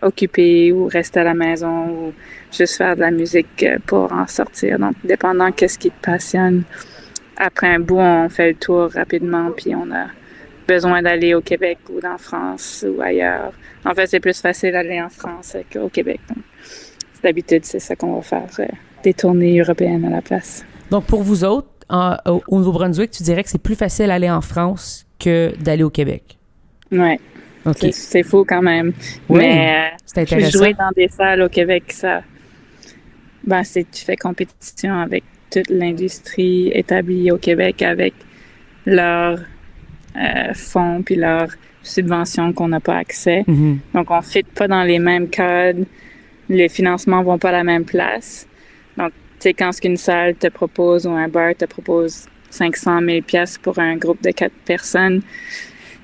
occupées ou rester à la maison ou juste faire de la musique pour en sortir. Donc, dépendant qu'est-ce qui te passionne. Après un bout, on fait le tour rapidement puis on a besoin d'aller au Québec ou en France ou ailleurs. En fait, c'est plus facile d'aller en France qu'au Québec. Donc, d'habitude, c'est ça qu'on va faire, des tournées européennes à la place. Donc, pour vous autres, au Nouveau-Brunswick, tu dirais que c'est plus facile d'aller en France que d'aller au Québec? Oui. Okay. C'est fou quand même. Oui, mais c'est intéressant. Jouer dans des salles au Québec, ça, ben, tu fais compétition avec toute l'industrie établie au Québec avec leurs fonds puis leurs subventions qu'on n'a pas accès. Mm-hmm. Donc, on ne fit pas dans les mêmes cadres. Les financements ne vont pas à la même place. Donc, tu sais, quand une salle te propose ou un bar te propose 500 000 $ pour un groupe de 4 personnes,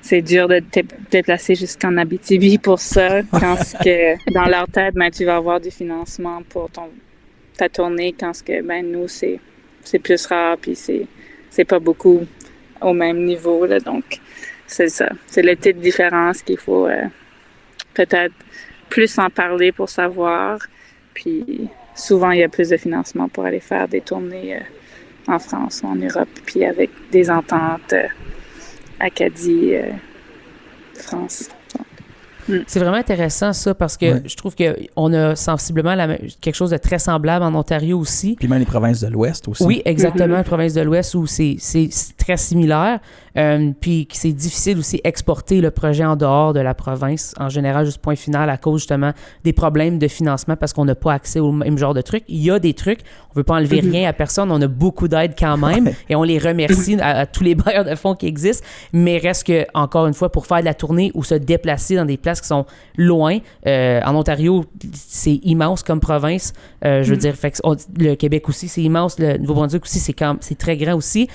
c'est dur de te déplacer jusqu'en Abitibi pour ça. Quand que dans leur tête, ben, tu vas avoir du financement pour ta tournée, quand que ben nous, c'est plus rare, puis c'est pas beaucoup au même niveau. Là, donc, c'est ça. C'est la petite différence qu'il faut peut-être plus en parler pour savoir. Puis souvent, il y a plus de financement pour aller faire des tournées en France ou en Europe, puis avec des ententes Acadie, France. C'est vraiment intéressant ça, parce que je trouve qu'on a sensiblement quelque chose de très semblable en Ontario aussi. Puis même les provinces de l'Ouest aussi. Oui, exactement, les provinces de l'Ouest où c'est très similaire. Puis c'est difficile aussi exporter le projet en dehors de la province, en général, juste point final, à cause justement des problèmes de financement, parce qu'on n'a pas accès au même genre de trucs. Il y a des trucs, on ne veut pas enlever rien à personne, on a beaucoup d'aide quand même, et on les remercie à tous les bailleurs de fonds qui existent, mais reste que, encore une fois, pour faire de la tournée ou se déplacer dans des places qui sont loin, en Ontario, c'est immense comme province, je veux dire, fait que le Québec aussi, c'est immense, le Nouveau-Brunswick aussi, c'est très grand aussi.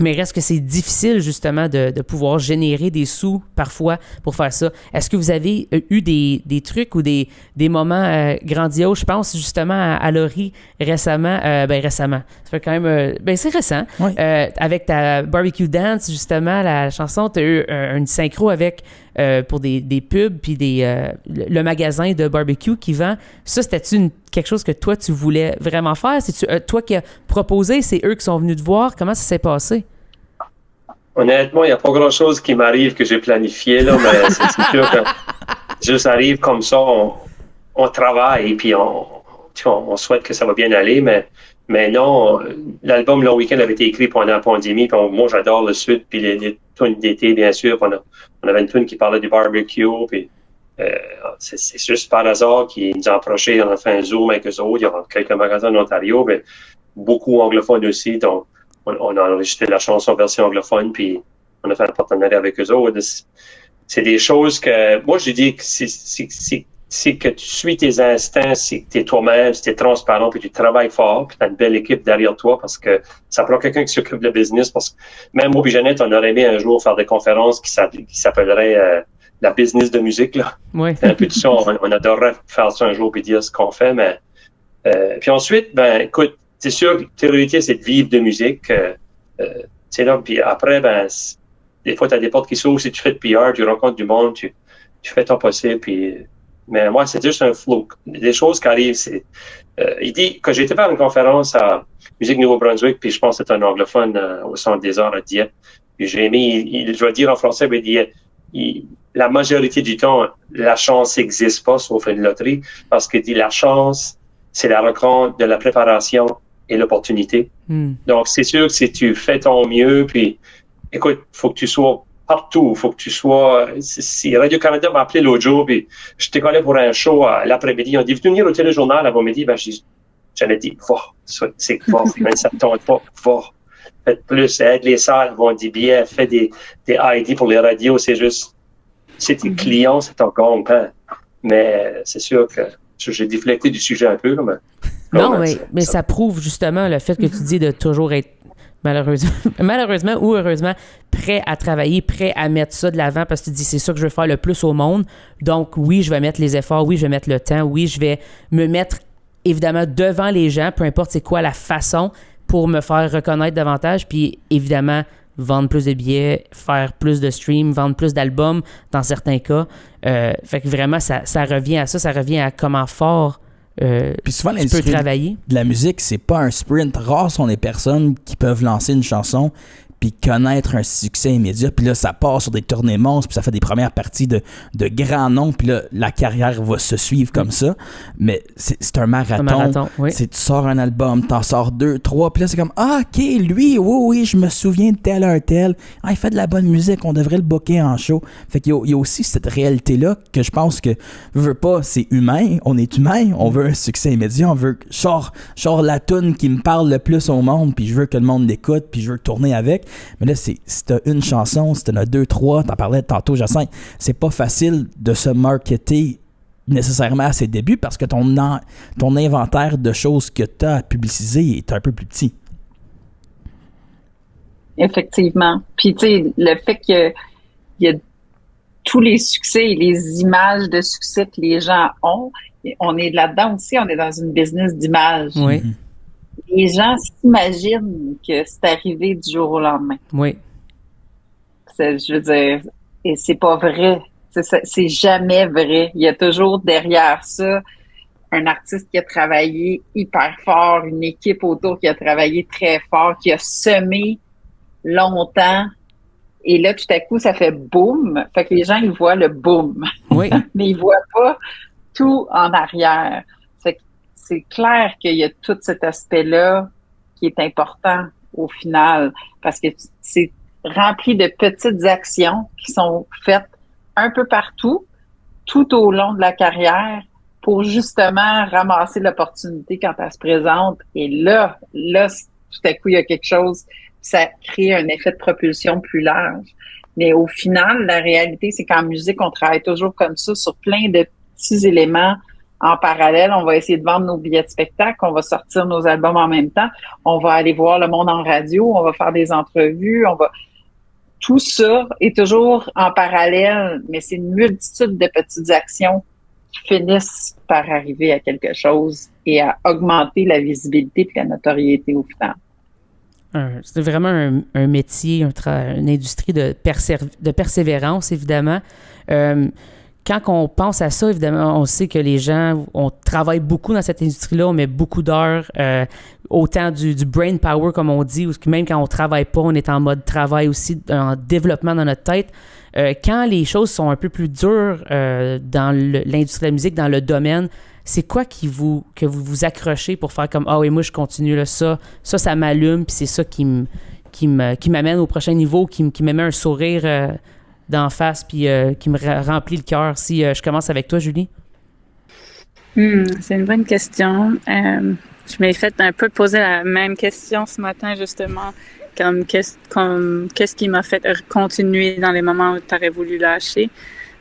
Mais reste que c'est difficile, justement, de pouvoir générer des sous, parfois, pour faire ça. Est-ce que vous avez eu des trucs ou des moments grandioses? Je pense, justement, à Laurie, récemment. Récemment. Ça fait quand même... c'est récent. Oui. Avec ta Barbecue Dance, justement, la chanson, tu as eu une synchro avec... pour des pubs, puis le magasin de barbecue qui vend. Ça, c'était-tu quelque chose que toi, tu voulais vraiment faire? C'est-tu toi qui as proposé? C'est eux qui sont venus te voir? Comment ça s'est passé? Honnêtement, il n'y a pas grand-chose qui m'arrive que j'ai planifié, là, mais c'est sûr que juste arrive comme ça, on travaille, puis on souhaite que ça va bien aller, mais non, l'album Long Weekend avait été écrit pendant la pandémie, puis moi, j'adore le Sud, puis les tunes d'été, bien sûr. On avait une tune qui parlait du barbecue, puis c'est juste par hasard qu'ils nous ont approchés, on a fait un Zoom avec eux autres, il y a quelques magasins en Ontario, mais beaucoup anglophones aussi, donc on a enregistré la chanson version anglophone, puis on a fait un partenariat avec eux autres. C'est des choses que, moi je dis que c'est que tu suis tes instincts, c'est que tu es toi-même, si tu es transparent, puis tu travailles fort, puis tu as une belle équipe derrière toi, parce que ça prend quelqu'un qui s'occupe de business, parce que même moi et Jeannette, on aurait aimé un jour faire des conférences qui s'appelleraient la business de musique, là. Oui. Un peu de ça, on adorerait faire ça un jour puis dire ce qu'on fait, mais puis ensuite, ben écoute, c'est sûr que la priorité, c'est de vivre de musique. C'est là, puis après, ben des fois, tu as des portes qui s'ouvrent, si tu fais de PR, tu rencontres du monde, tu fais ton possible, puis mais moi, c'est juste un flow. Des choses qui arrivent, c'est il dit que j'ai été faire une conférence à Musique Nouveau-Brunswick, puis je pense que c'est un anglophone au Centre des Arts à Dieppe. Puis j'ai aimé, je vais dire en français, mais la majorité du temps, la chance n'existe pas, sauf une loterie, parce qu'il dit la chance, c'est la rencontre de la préparation et l'opportunité. Donc, c'est sûr que si tu fais ton mieux, puis écoute, faut que tu sois partout, faut que tu sois... Si Radio-Canada m'a appelé l'autre jour, puis je t'ai collé pour un show à l'après-midi, on dit, venir au téléjournal avant-midi, ben j'en ai dit, va, c'est va, même ça ne tente pas, va. Faites plus, aide les salles, vont des billets, fais des ID pour les radios, c'est juste... C'est tes clients, c'est ton gagne-pain. Mais c'est sûr que j'ai déflecté du sujet un peu. Là, non, mais ça prouve justement le fait que tu dis de toujours être malheureusement ou heureusement prêt à travailler, prêt à mettre ça de l'avant parce que tu dis c'est ça que je veux faire le plus au monde. Donc oui, je vais mettre les efforts, oui, je vais mettre le temps, oui, je vais me mettre évidemment devant les gens, peu importe c'est quoi la façon pour me faire reconnaître davantage. Puis évidemment, vendre plus de billets, faire plus de streams, vendre plus d'albums dans certains cas. Fait que vraiment, ça revient à ça, ça revient à comment fort puis souvent, tu peux travailler. De la musique, c'est pas un sprint. Rares sont les personnes qui peuvent lancer une chanson puis connaître un succès immédiat, puis là, ça part sur des tournées monstres, puis ça fait des premières parties de grands noms, puis là, la carrière va se suivre comme ça. Mais c'est un marathon. Oui. Tu sors un album, t'en sors 2, 3, puis là, c'est comme, ah, OK, lui, oui, je me souviens de tel un tel. Ah, il fait de la bonne musique, on devrait le booker en show. Fait qu'il y a aussi cette réalité-là que je pense que, veux pas, c'est humain, on est humain, on veut un succès immédiat, on veut, genre la toune qui me parle le plus au monde, puis je veux que le monde l'écoute, puis je veux tourner avec. Mais là, si t'as une chanson, si t'en as 2, 3, t'en parlais tantôt, Jacinthe, c'est pas facile de se marketer nécessairement à ses débuts parce que ton inventaire de choses que t'as à publiciser est un peu plus petit. Effectivement. Puis, tu sais, le fait qu'il y a tous les succès et les images de succès que les gens ont, on est là-dedans aussi, on est dans une business d'image. Oui. Les gens s'imaginent que c'est arrivé du jour au lendemain. Oui. Je veux dire, et c'est pas vrai. C'est jamais vrai. Il y a toujours derrière ça un artiste qui a travaillé hyper fort, une équipe autour qui a travaillé très fort, qui a semé longtemps. Et là, tout à coup, ça fait boum. Fait que les gens, ils voient le boum. Oui. Mais ils voient pas tout en arrière. C'est clair qu'il y a tout cet aspect-là qui est important au final parce que c'est rempli de petites actions qui sont faites un peu partout, tout au long de la carrière pour justement ramasser l'opportunité quand elle se présente. Et là, tout à coup, il y a quelque chose, ça crée un effet de propulsion plus large. Mais au final, la réalité, c'est qu'en musique, on travaille toujours comme ça sur plein de petits éléments. En parallèle, on va essayer de vendre nos billets de spectacle, on va sortir nos albums en même temps, on va aller voir le monde en radio, on va faire des entrevues, tout ça est toujours en parallèle, mais c'est une multitude de petites actions qui finissent par arriver à quelque chose et à augmenter la visibilité et la notoriété au final. C'est vraiment un métier, une industrie de persévérance, évidemment. Quand on pense à ça, évidemment, on sait que les gens, on travaille beaucoup dans cette industrie-là, on met beaucoup d'heures, autant du brain power, comme on dit, ou même quand on travaille pas, on est en mode travail aussi, en développement dans notre tête. Quand les choses sont un peu plus dures dans l'industrie de la musique, dans le domaine, c'est quoi que vous vous accrochez pour faire comme « Ah oui, moi, je continue, là, ça m'allume, puis c'est ça qui m'amène au prochain niveau, qui me met un sourire d'en face puis qui me remplit le cœur. Si je commence avec toi, Julie? C'est une bonne question. Je m'ai fait un peu poser la même question ce matin, justement, comme qu'est-ce qui m'a fait continuer dans les moments où tu aurais voulu lâcher.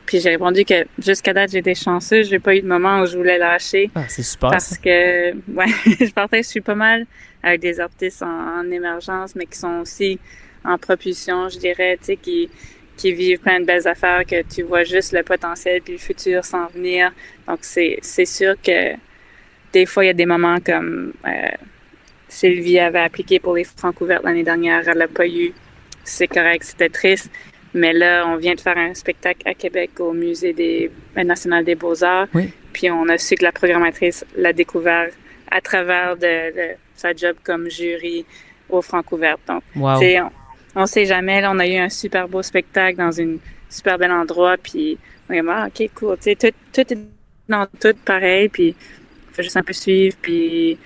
Puis j'ai répondu que jusqu'à date, j'étais chanceuse. J'ai pas eu de moment où je voulais lâcher. Ah, c'est super. Parce que, je partage, je suis pas mal avec des artistes en émergence, mais qui sont aussi en propulsion, je dirais, tu sais, qui vivent plein de belles affaires, que tu vois juste le potentiel puis le futur s'en venir. Donc, c'est sûr que des fois, il y a des moments comme Sylvie avait appliqué pour les Francouvertes l'année dernière, elle l'a pas eu. C'est correct, c'était triste. Mais là, on vient de faire un spectacle à Québec au Musée national des Beaux-Arts. Oui. Puis on a su que la programmatrice l'a découvert à travers sa job comme jury aux Francouvertes. Donc, wow. On sait jamais. Là, on a eu un super beau spectacle dans un super bel endroit. Puis on est comme, OK, cool. Tu sais, tout est dans tout pareil. Puis il faut juste un peu suivre. Puis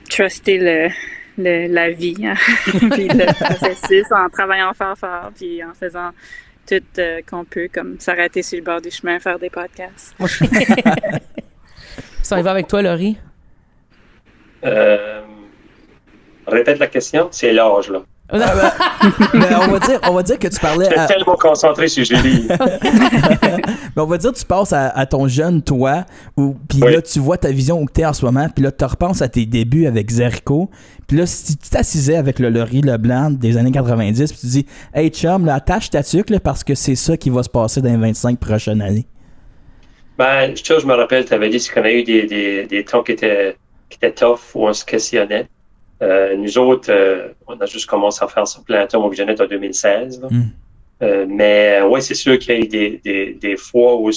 truster la vie, hein? Puis le processus, en travaillant fort, puis en faisant tout qu'on peut, comme s'arrêter sur le bord du chemin, faire des podcasts. Ça y va avec toi, Laurie? Répète la question, c'est l'âge, là. Mais on va dire que tu parlais. Je suis tellement concentré sur Julie. Mais on va dire que tu passes à ton jeune toi, puis là tu vois ta vision où tu es en ce moment, puis là tu repenses à tes débuts avec Zerko, puis là si tu t'assisais avec le Laurie Leblanc des années 90, puis tu dis hey chum, là, attache ta tuque là, parce que c'est ça qui va se passer dans les 25 prochaines années. Ben, je me rappelle, tu avais dit qu'on a eu des temps qui étaient tough, où on se questionnait. Nous autres, on a juste commencé à faire ça plein temps au Visionnet en 2016. Mais ouais, c'est sûr qu'il y a eu des fois où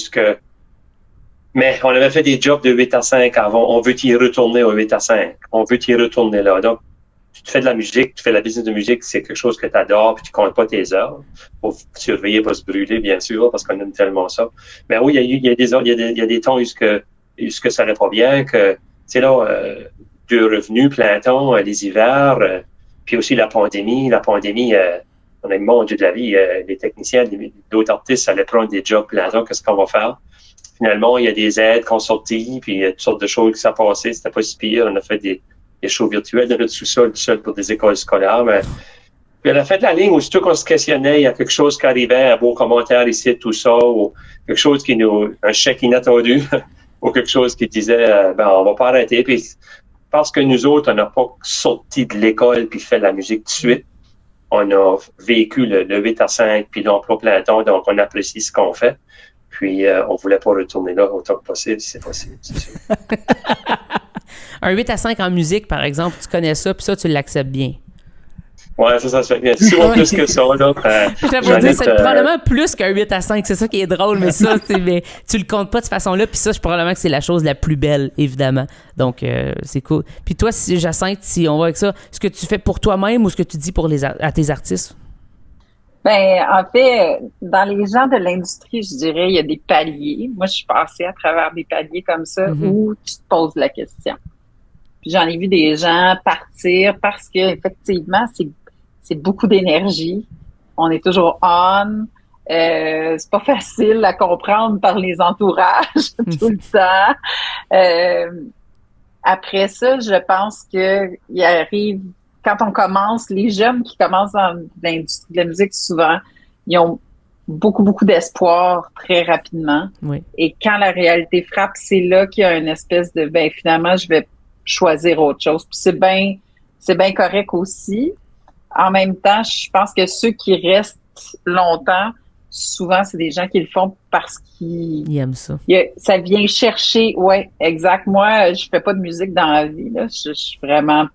mais on avait fait des jobs de 8 à 5 avant. On veut y retourner au 8 à 5. On veut y retourner là. Donc, tu fais de la musique, tu fais la business de musique, c'est quelque chose que tu adores, puis tu comptes pas tes heures. Faut surveiller, pas se brûler, bien sûr, parce qu'on aime tellement ça. Mais oui, il y a des temps où ça allait pas bien, que, tu sais, là, de revenus plein temps, les hivers, puis aussi la pandémie. On a le monde de la vie, les techniciens, d'autres artistes allaient prendre des jobs plein temps, qu'est-ce qu'on va faire? Finalement, il y a des aides qu'on sortit, puis il y a toutes sortes de choses qui sont passées, c'était pas si pire. On a fait des shows virtuels dans notre sous-sol, tout seul pour des écoles scolaires, mais puis à la fin de la ligne, aussitôt qu'on se questionnait, il y a quelque chose qui arrivait, un beau commentaire ici, tout ça, ou quelque chose un chèque inattendu, ou quelque chose qui disait, on va pas arrêter, puis parce que nous autres, on n'a pas sorti de l'école puis fait de la musique tout de suite. On a vécu le 8 à 5 puis l'emploi plein temps, donc on apprécie ce qu'on fait. Puis on voulait pas retourner là autant que possible, si c'est possible, c'est sûr. Un 8 à 5 en musique, par exemple, tu connais ça, puis ça, tu l'acceptes bien. Ouais, ça se fait bien. Souvent plus que ça, là. C'est probablement plus qu'un 8 à 5, c'est ça qui est drôle, mais ça, mais tu le comptes pas de cette façon-là, puis ça, probablement que c'est la chose la plus belle, évidemment. Donc, c'est cool. Puis toi, Jacinthe, si on va avec ça, ce que tu fais pour toi-même ou ce que tu dis à tes artistes? Ben, en fait, dans les gens de l'industrie, je dirais, il y a des paliers. Moi, je suis passée à travers des paliers comme ça où tu te poses la question. Puis j'en ai vu des gens partir parce que effectivement, c'est beaucoup d'énergie. On est toujours on. C'est pas facile à comprendre par les entourages tout le temps. Après ça, je pense que il arrive, quand on commence, les jeunes qui commencent dans l'industrie de la musique, souvent, ils ont beaucoup d'espoir très rapidement. Oui. Et quand la réalité frappe, c'est là qu'il y a une espèce de, finalement, je vais choisir autre chose. Puis c'est bien correct aussi. En même temps, je pense que ceux qui restent longtemps, souvent, c'est des gens qui le font parce qu'ils aiment ça. Ça vient chercher, ouais, exact. Moi, je fais pas de musique dans la vie, là. Je suis vraiment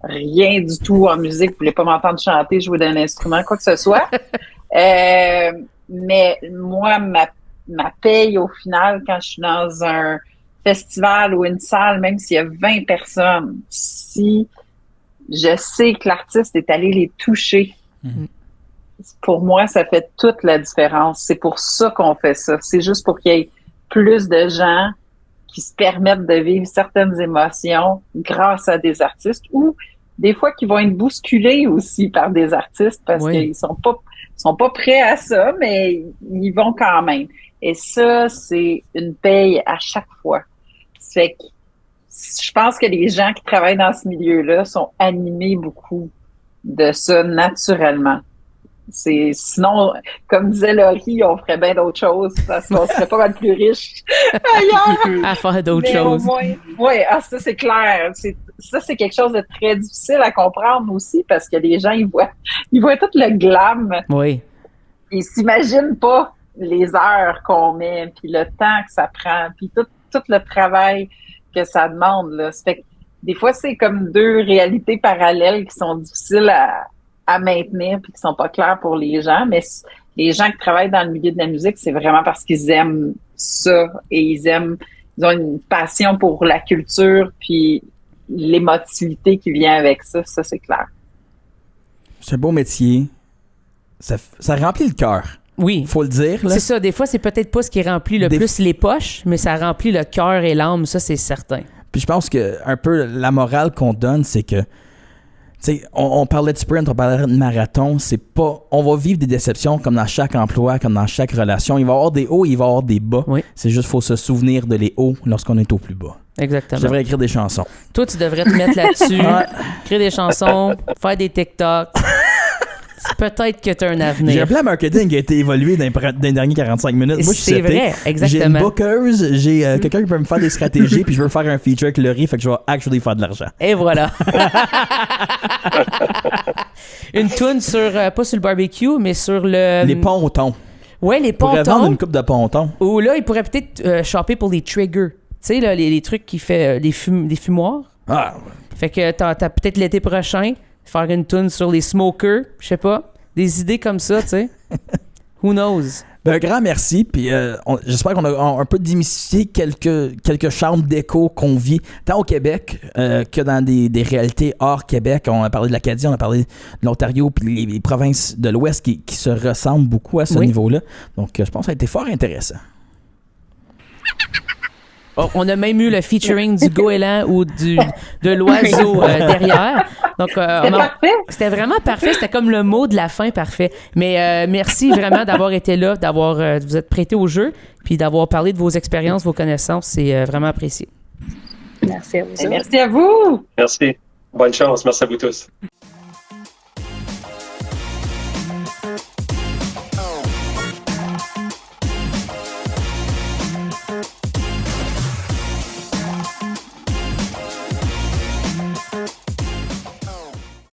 rien du tout en musique. Vous voulez pas m'entendre chanter, jouer d'un instrument, quoi que ce soit. Mais moi, ma paye, au final, quand je suis dans un festival ou une salle, même s'il y a 20 personnes, si je sais que l'artiste est allé les toucher, pour moi, ça fait toute la différence. C'est pour ça qu'on fait ça. C'est juste pour qu'il y ait plus de gens qui se permettent de vivre certaines émotions grâce à des artistes ou des fois qui vont être bousculés aussi par des artistes parce qu'ils sont pas prêts à ça, mais ils vont quand même. Et ça, c'est une paye à chaque fois. Fait que je pense que les gens qui travaillent dans ce milieu-là sont animés beaucoup de ça naturellement. Sinon, comme disait Laurie, on ferait bien d'autres choses parce qu'on serait pas mal plus riches ailleurs. À faire d'autres choses. Oui, ça c'est clair. Ça, c'est quelque chose de très difficile à comprendre aussi parce que les gens, ils voient tout le glam. Oui. Ils s'imaginent pas les heures qu'on met, puis le temps que ça prend, puis tout le travail que ça demande, là. Ça fait que des fois, c'est comme deux réalités parallèles qui sont difficiles à maintenir puis qui sont pas claires pour les gens, mais les gens qui travaillent dans le milieu de la musique, c'est vraiment parce qu'ils aiment ça et ils ont une passion pour la culture puis l'émotivité qui vient avec ça, c'est clair. C'est un beau métier. Ça remplit le cœur. Oui. Faut le dire, là. C'est ça. Des fois, c'est peut-être pas ce qui remplit le plus les poches, mais ça remplit le cœur et l'âme, ça, c'est certain. Puis je pense que un peu la morale qu'on donne, c'est que, tu sais, on parlait de sprint, on parlait de marathon, c'est pas... On va vivre des déceptions comme dans chaque emploi, comme dans chaque relation. Il va y avoir des hauts, il va y avoir des bas. Oui. C'est juste faut se souvenir de les hauts lorsqu'on est au plus bas. Exactement. Je devrais écrire des chansons. Toi, tu devrais te mettre là-dessus, écrire des chansons, faire des TikTok. Peut-être que tu as un avenir. J'ai un plan marketing qui a été évolué dans les derniers 45 minutes. Moi, je suis c'est vrai, exactement. J'ai une bookeuse, j'ai quelqu'un qui peut me faire des stratégies, puis je veux faire un feature avec Laurie, fait que je vais actually faire de l'argent. Et voilà. Une toune sur, pas sur le barbecue, mais sur le... Les pontons. Ouais, les pontons. Pourrait vendre une coupe de pontons. Ou là, il pourrait peut-être shopper pour les triggers. Tu sais, là, les trucs qui fait les fumoirs. Ah. Fait que t'as peut-être l'été prochain faire une toune sur les smokers, je sais pas. Des idées comme ça, tu sais. Who knows? Ben, un grand merci, puis j'espère qu'on a un peu démystifié quelques chambres d'écho qu'on vit, tant au Québec que dans des réalités hors Québec. On a parlé de l'Acadie, on a parlé de l'Ontario, puis les provinces de l'Ouest qui se ressemblent beaucoup à ce niveau-là. Donc, je pense que ça a été fort intéressant. Oh, on a même eu le featuring du goéland ou de l'oiseau derrière. Donc, c'était parfait. C'était vraiment parfait. C'était comme le mot de la fin parfait. Mais merci vraiment d'avoir été là, vous êtes prêté au jeu, puis d'avoir parlé de vos expériences, vos connaissances. C'est vraiment apprécié. Merci à vous. Merci à vous. Merci. Bonne chance. Merci à vous tous.